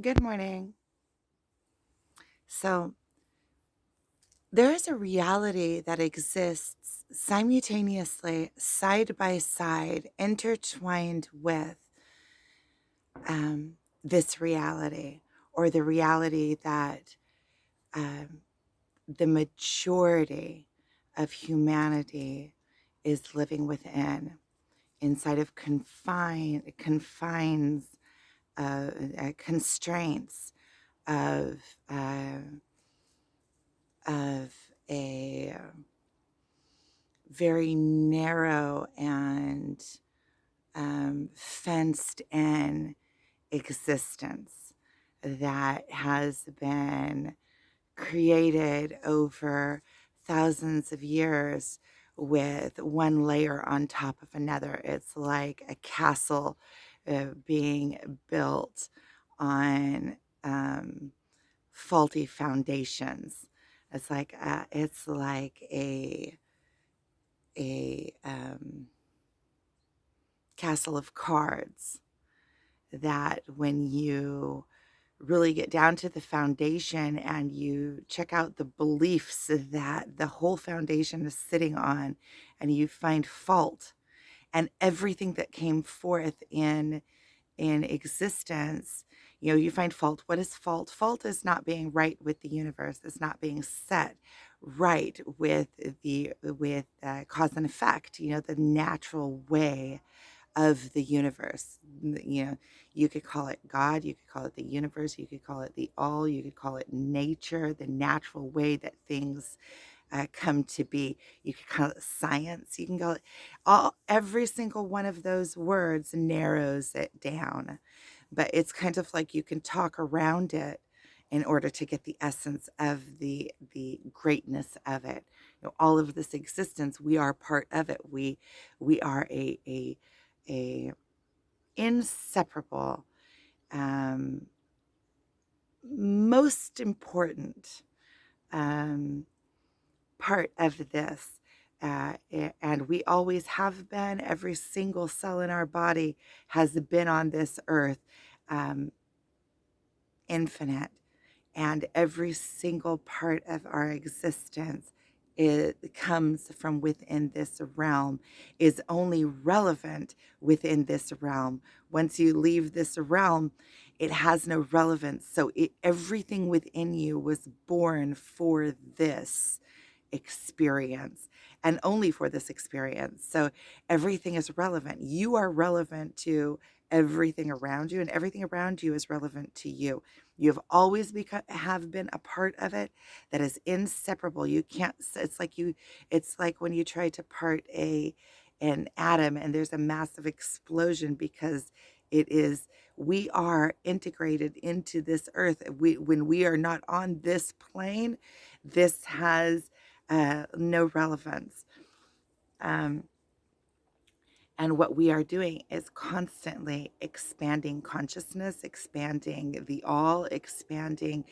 Good morning. So, there is a reality that exists simultaneously, side by side, intertwined with this reality, or the reality that um, the majority of humanity is living within, inside of confines, constraints of. Uh, of a very narrow and fenced in existence that has been created over thousands of years with one layer on top of another. It's like a castle being built on faulty foundations. It's like a castle of cards that when you really get down to the foundation and you check out the beliefs that the whole foundation is sitting on, and you find fault and everything that came forth in existence, you find fault. What is fault? Fault is not being right with the universe. It's not being set right with cause and effect, the natural way of the universe. You could call it God, you could call it the universe, you could call it the all, you could call it nature, the natural way that things come to be. You could call it science. You can call it every single one of those words narrows it down. But it's kind of like you can talk around it in order to get the essence of the greatness of it. All of this existence, we are part of it. We are a inseparable, um, most important um, part of this. And we always have been. Every single cell in our body has been on this earth, um, infinite. And every single part of our existence, it comes from within this realm, is only relevant within this realm. Once you leave this realm, it has no relevance. So everything within you was born for this experience, and only for this experience. So everything is relevant. You are relevant to everything around you, and everything around you is relevant to you. You have always have been a part of it that is inseparable. You can't, it's like when you try to part an atom and there's a massive explosion, because it is, we are integrated into this earth. When we are not on this plane, this has no relevance. Um, and what we are doing is constantly expanding consciousness, expanding the all, expanding.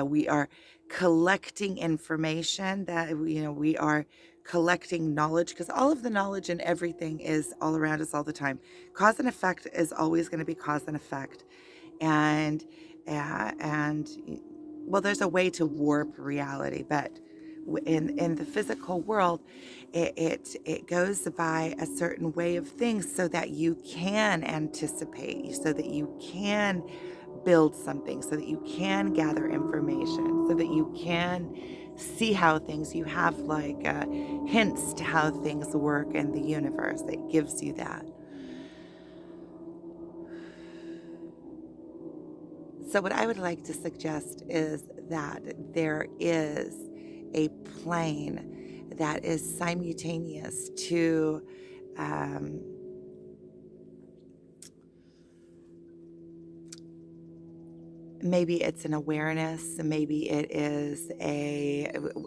We are collecting information that we are collecting knowledge, because all of the knowledge and everything is all around us all the time. Cause and effect is always going to be cause and effect, and and well, there's a way to warp reality, but in the physical world, it goes by a certain way of things so that you can anticipate, so that you can build something, so that you can gather information, so that you can see how things, you have like hints to how things work in the universe. It gives you that. So, what I would like to suggest is that there is a plane that is simultaneous to, um, maybe it's an awareness, maybe it is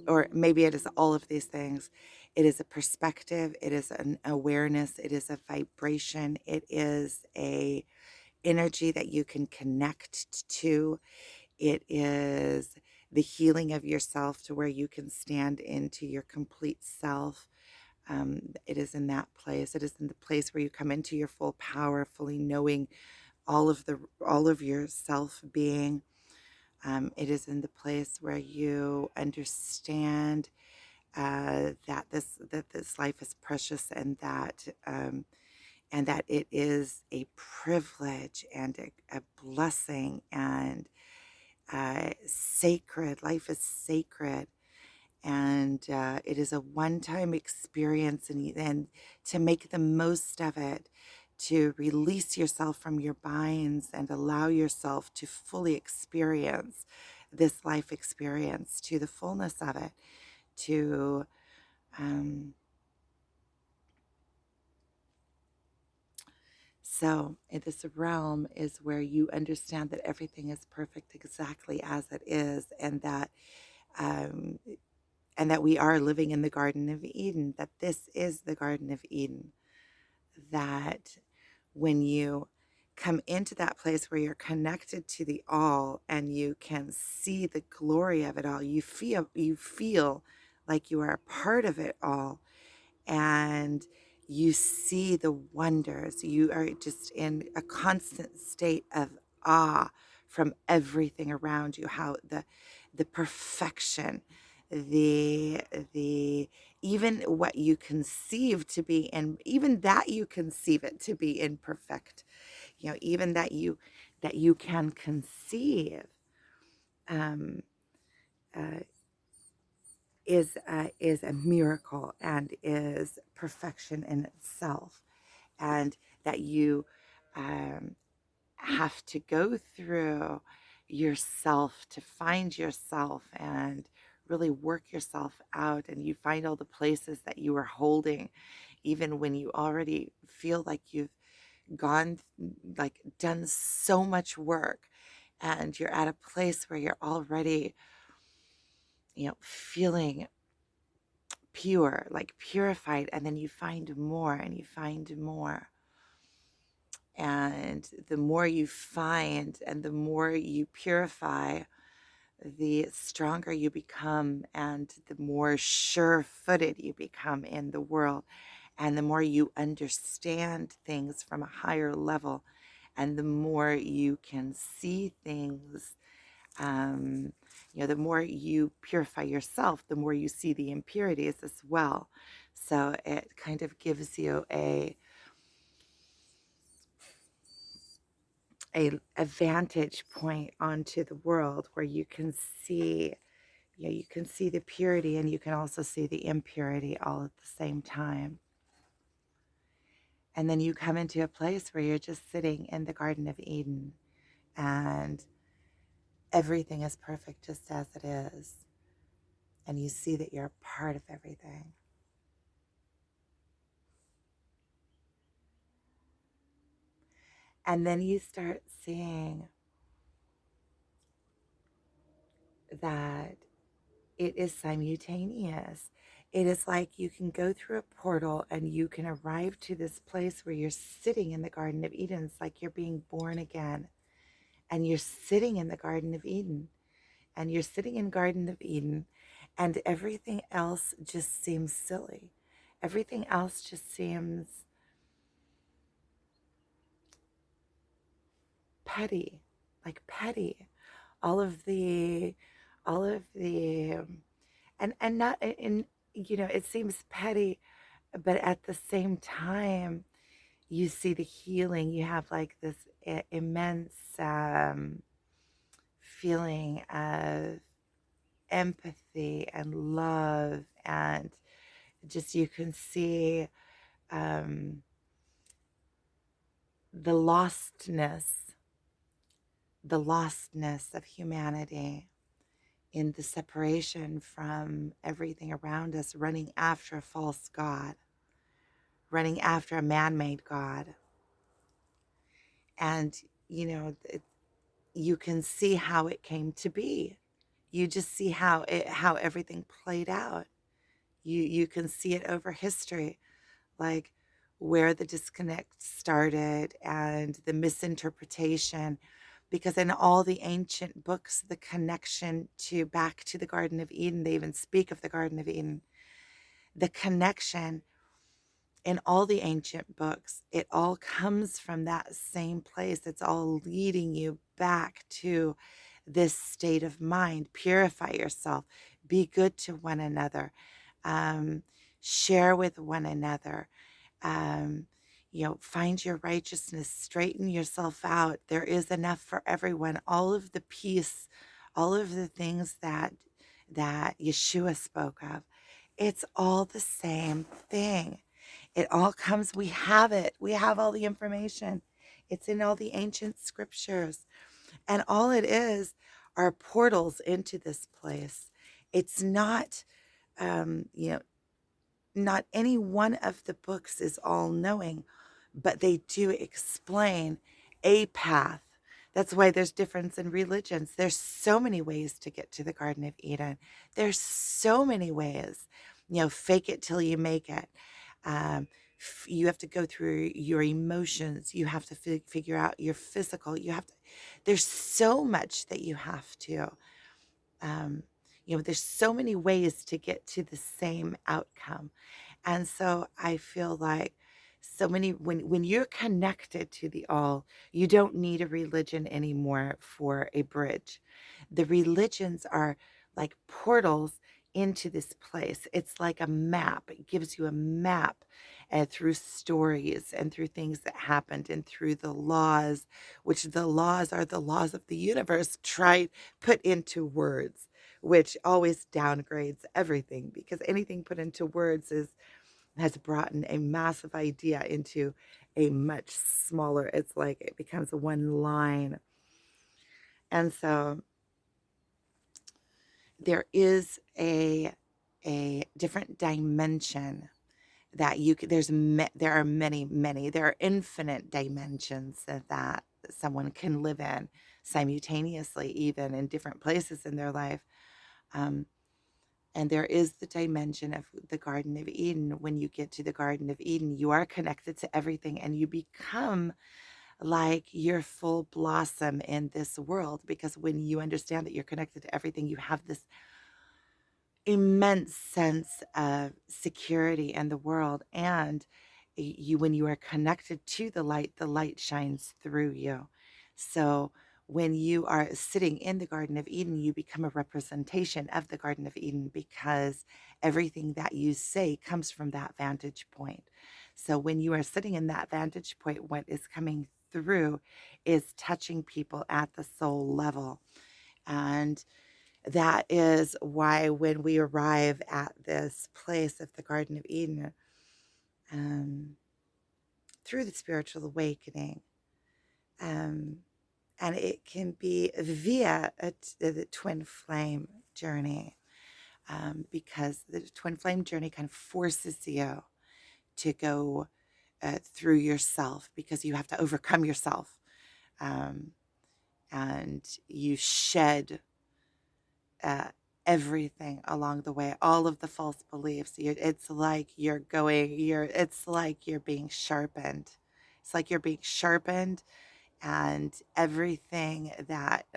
or maybe it is all of these things. It is a perspective, it is an awareness, it is a vibration, it is a energy that you can connect to. It is the healing of yourself to where you can stand into your complete self. It is in that place. It is in the place where you come into your full power, fully knowing all of your self being. It is in the place where you understand that this life is precious, and that it is a privilege and a blessing, and sacred. Life is sacred, and it is a one-time experience, and to make the most of it, to release yourself from your binds and allow yourself to fully experience this life experience to the fullness of it, to um, so in this realm is where you understand that everything is perfect exactly as it is, um, and that we are living in the Garden of Eden, that this is the Garden of Eden, that when you come into that place where you're connected to the all and you can see the glory of it all, you feel like you are a part of it all, and you see the wonders. You are just in a constant state of awe from everything around you, how the perfection, the the even what you conceive to be, and even that you conceive it to be imperfect, even that you can conceive, um uh, is a miracle and is perfection in itself, and that you um, have to go through yourself to find yourself and really work yourself out, and you find all the places that you were holding, even when you already feel like you've gone like done so much work, and you're at a place where you're already feeling pure, like purified, and then you find more and you find more. And the more you find and the more you purify, the stronger you become, and the more sure footed you become in the world, and the more you understand things from a higher level, and the more you can see things. The more you purify yourself, the more you see the impurities as well. So it kind of gives you a vantage point onto the world where you can see, you can see the purity and you can also see the impurity all at the same time. And then you come into a place where you're just sitting in the Garden of Eden, and everything is perfect just as it is. And you see that you're a part of everything. And then you start seeing that it is simultaneous. It is like you can go through a portal and you can arrive to this place where you're sitting in the Garden of Eden. It's like you're being born again, and you're sitting in the Garden of Eden, and you're sitting in Garden of Eden, and everything else just seems silly. Everything else just seems petty, like petty. All of the, all of the, and not in, it seems petty, but at the same time, you see the healing. You have like this immense feeling of empathy and love, and just you can see um, the lostness, the lostness of humanity in the separation from everything around us, running after a false God, running after a man made God. And, you know, you can see how it came to be. You just see how everything played out. You can see it over history, like where the disconnect started and the misinterpretation, because in all the ancient books, the connection to back to the Garden of Eden, they even speak of the Garden of Eden, the connection in all the ancient books, it all comes from that same place. It's all leading you back to this state of mind. Purify yourself, be good to one another, um, share with one another. Um, find your righteousness, straighten yourself out. There is enough for everyone. All of the peace, all of the things that Yeshua spoke of, it's all the same thing. It all comes, we have it. We have all the information. It's in all the ancient scriptures. And all it is are portals into this place. It's not, um, you know, not any one of the books is all knowing, but they do explain a path. That's why there's difference in religions. There's so many ways to get to the Garden of Eden. There's so many ways. Fake it till you make it. Um, you have to go through your emotions. You have to figure out your physical. There's so much that you have to. Um, there's so many ways to get to the same outcome. And so I feel like so many when you're connected to the all, you don't need a religion anymore for a bridge. The religions are like portals into this place. It's like a map. It gives you a map and through stories and through things that happened and through the laws, which the laws are the laws of the universe, put into words, which always downgrades everything because anything put into words has brought in a massive idea into a much smaller, it's like it becomes one line. And so there is a different dimension that there are many there are infinite dimensions that someone can live in simultaneously, even in different places in their life. um, And there is the dimension of the Garden of Eden. When you get to the Garden of Eden, you are connected to everything and you become like your full blossom in this world. Because when you understand that you're connected to everything, you have this immense sense of security in the world. And when you are connected to the light shines through you. So when you are sitting in the Garden of Eden, you become a representation of the Garden of Eden because everything that you say comes from that vantage point. So when you are sitting in that vantage point, what is coming through is touching people at the soul level. And that is why when we arrive at this place of the Garden of Eden, um, through the spiritual awakening, um, and it can be via the twin flame journey, because the twin flame journey kind of forces you to go through yourself because you have to overcome yourself, um, and you shed uh, everything along the way, all of the false beliefs. It's like it's like you're being sharpened. It's like you're being sharpened, and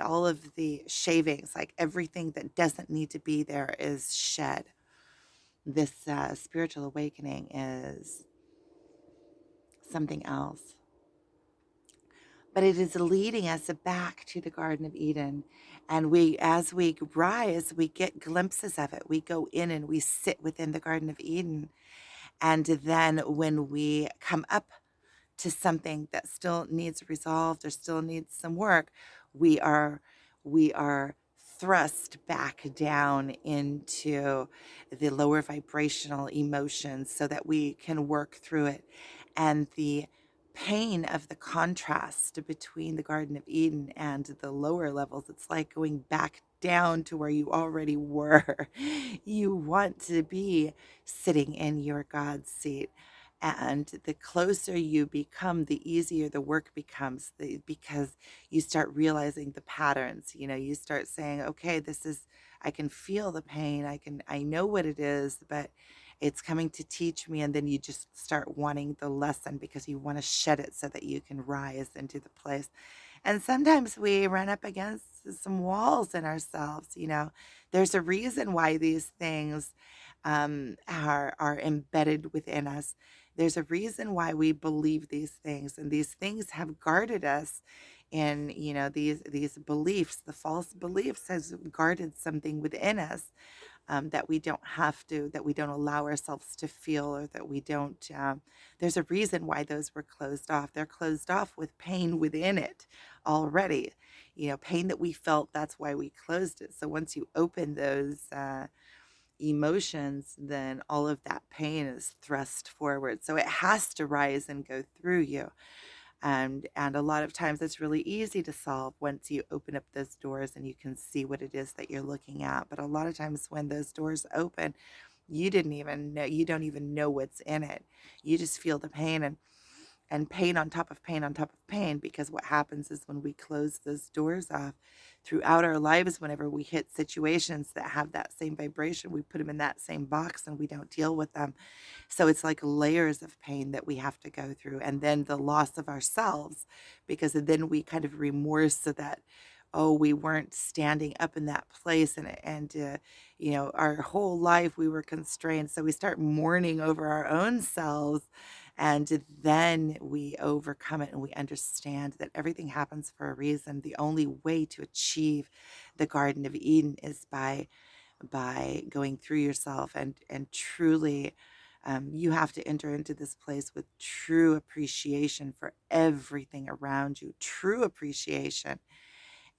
all of the shavings, like everything that doesn't need to be there is shed. This spiritual awakening is something else. But it is leading us back to the Garden of Eden. And as we rise, we get glimpses of it. We go in and we sit within the Garden of Eden. And then when we come up to something that still needs resolved or still needs some work, we are we are thrust back down into the lower vibrational emotions so that we can work through it. And the pain of the contrast between the Garden of Eden and the lower levels, it's like going back down to where you already were. You want to be sitting in your God seat. And the closer you become, the easier the work becomes, because you start realizing the patterns. You start saying, okay, I can feel the pain. I know what it is, but it's coming to teach me. And then you just start wanting the lesson because you want to shed it so that you can rise into the place. And sometimes we run up against some walls in ourselves. There's a reason why these things are embedded within us, There's a reason why we believe these things, and these things have guarded us in, these beliefs. The false beliefs has guarded something within us, that we don't have to, that we don't allow ourselves to feel, or that we don't. There's a reason why those were closed off. They're closed off with pain within it already. Pain that we felt, that's why we closed it. So once you open those emotions, then all of that pain is thrust forward. So it has to rise and go through you. And a lot of times it's really easy to solve once you open up those doors and you can see what it is that you're looking at. But a lot of times when those doors open, you don't even know what's in it. You just feel the pain, and pain on top of pain on top of pain, because what happens is when we close those doors off throughout our lives, whenever we hit situations that have that same vibration, we put them in that same box and we don't deal with them. So it's like layers of pain that we have to go through, and then the loss of ourselves, because then we kind of remorse, so that, oh, we weren't standing up in that place, and our whole life we were constrained. So we start mourning over our own selves, and then we overcome it, and we understand that everything happens for a reason. The only way to achieve the Garden of Eden is by going through yourself, and truly, you have to enter into this place with true appreciation for everything around you, true appreciation.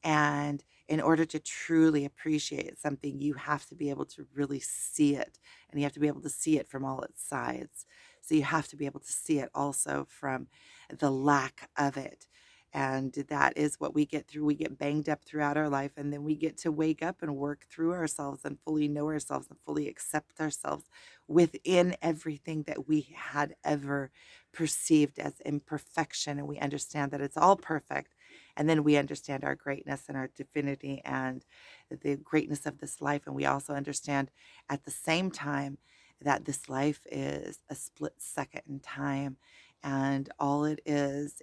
And in order to truly appreciate something, you have to be able to really see it, and you have to be able to see it from all its sides. So you have to be able to see it also from the lack of it. And that is what we get through. We get banged up throughout our life, and then we get to wake up and work through ourselves and fully know ourselves and fully accept ourselves within everything that we had ever perceived as imperfection. And we understand that it's all perfect, and then we understand our greatness and our divinity and the greatness of this life. And we also understand at the same time that this life is a split second in time. And all it is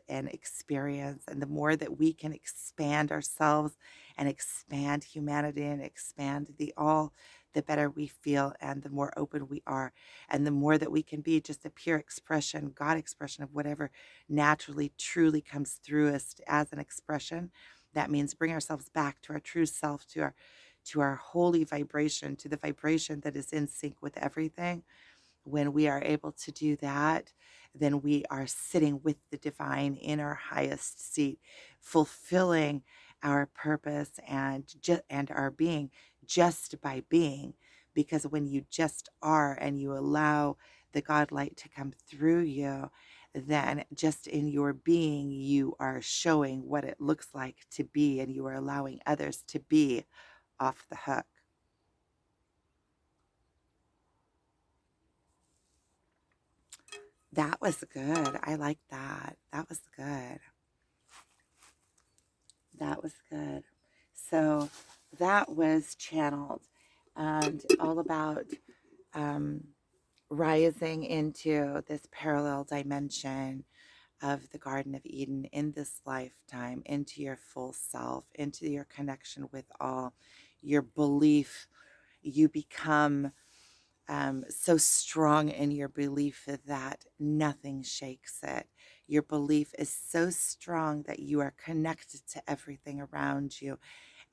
an experience. And the more that we can expand ourselves and expand humanity and expand the all, the better we feel, and the more open we are. And the more that we can be just a pure expression, God expression of whatever naturally, truly comes through us as an expression. That means bring ourselves back to our true self, to our holy vibration, to the vibration that is in sync with everything. When we are able to do that, then we are sitting with the divine in our highest seat, fulfilling our purpose and our being, just by being. Because when you just are and you allow the God light to come through you, then just in your being, you are showing what it looks like to be, and you are allowing others to be off the hook. That was good. I like that. That was good. That was good. So that was channeled, and all about um, rising into this parallel dimension of the Garden of Eden in this lifetime, into your full self, into your connection with all, your belief. You become so strong in your belief that nothing shakes it. Your belief is so strong that you are connected to everything around you,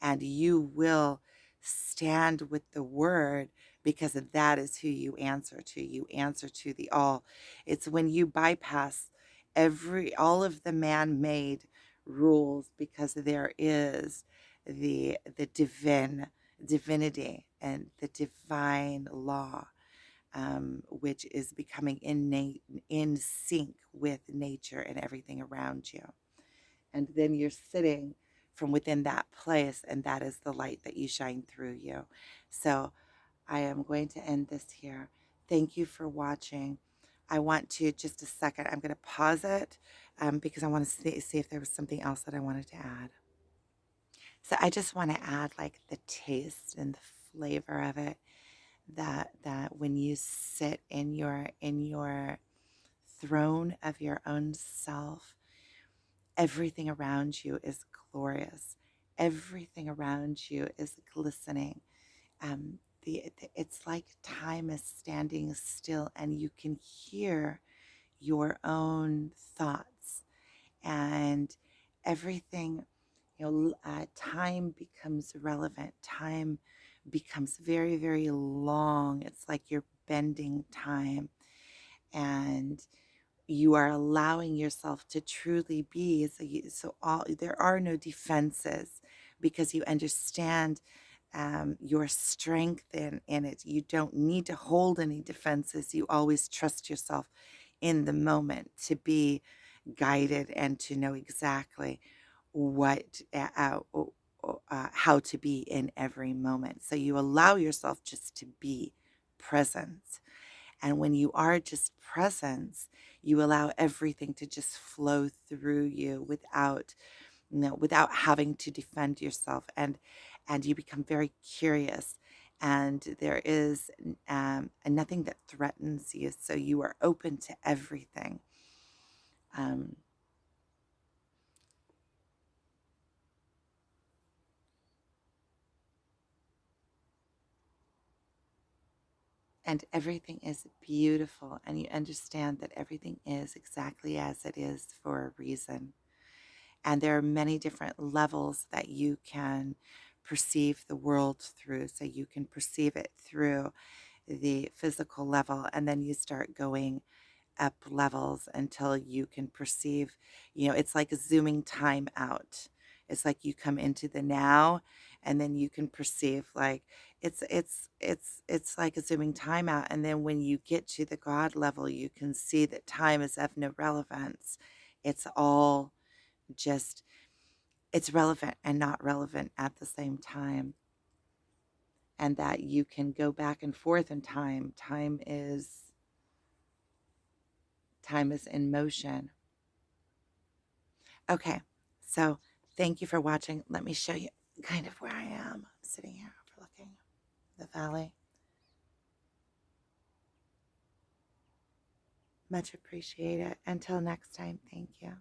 and you will stand with the word, because that is who you answer to. You answer to the all. It's when you bypass all of the man-made rules, because there is the divinity and the divine law, which is becoming in sync with nature and everything around you. And then you're sitting from within that place, and that is the light that you shine through you. So I am going to end this here. Thank you for watching. I want to, just a second, I'm going to pause it, because I want to see if there was something else that I wanted to add. So I just want to add like the taste and the flavor of it, that when you sit in your throne of your own self, everything around you is glorious. Everything around you is glistening. Um, it's like time is standing still and you can hear your own thoughts and everything. Time becomes relevant. Time becomes very, very long. It's like you're bending time, and you are allowing yourself to truly be. So all there are no defenses because you understand your strength in it. You don't need to hold any defenses. You always trust yourself in the moment to be guided and to know exactly what how to be in every moment. So you allow yourself just to be present. And when you are just presence, you allow everything to just flow through you without, without having to defend yourself. And you become very curious. And there is nothing that threatens you. So you are open to everything. Um, and everything is beautiful. And you understand that everything is exactly as it is for a reason. And there are many different levels that you can perceive the world through. So you can perceive it through the physical level, and then you start going up levels until you can perceive, it's like zooming time out. It's like you come into the now, and then you can perceive, like, it's like a zooming time out. And then when you get to the God level, you can see that time is of no relevance. It's all just, it's relevant and not relevant at the same time, and that you can go back and forth in time. Time is in motion. Okay, so thank you for watching. Let me show you kind of where I am. I'm sitting here overlooking the valley. Much appreciate it. Until next time, thank you.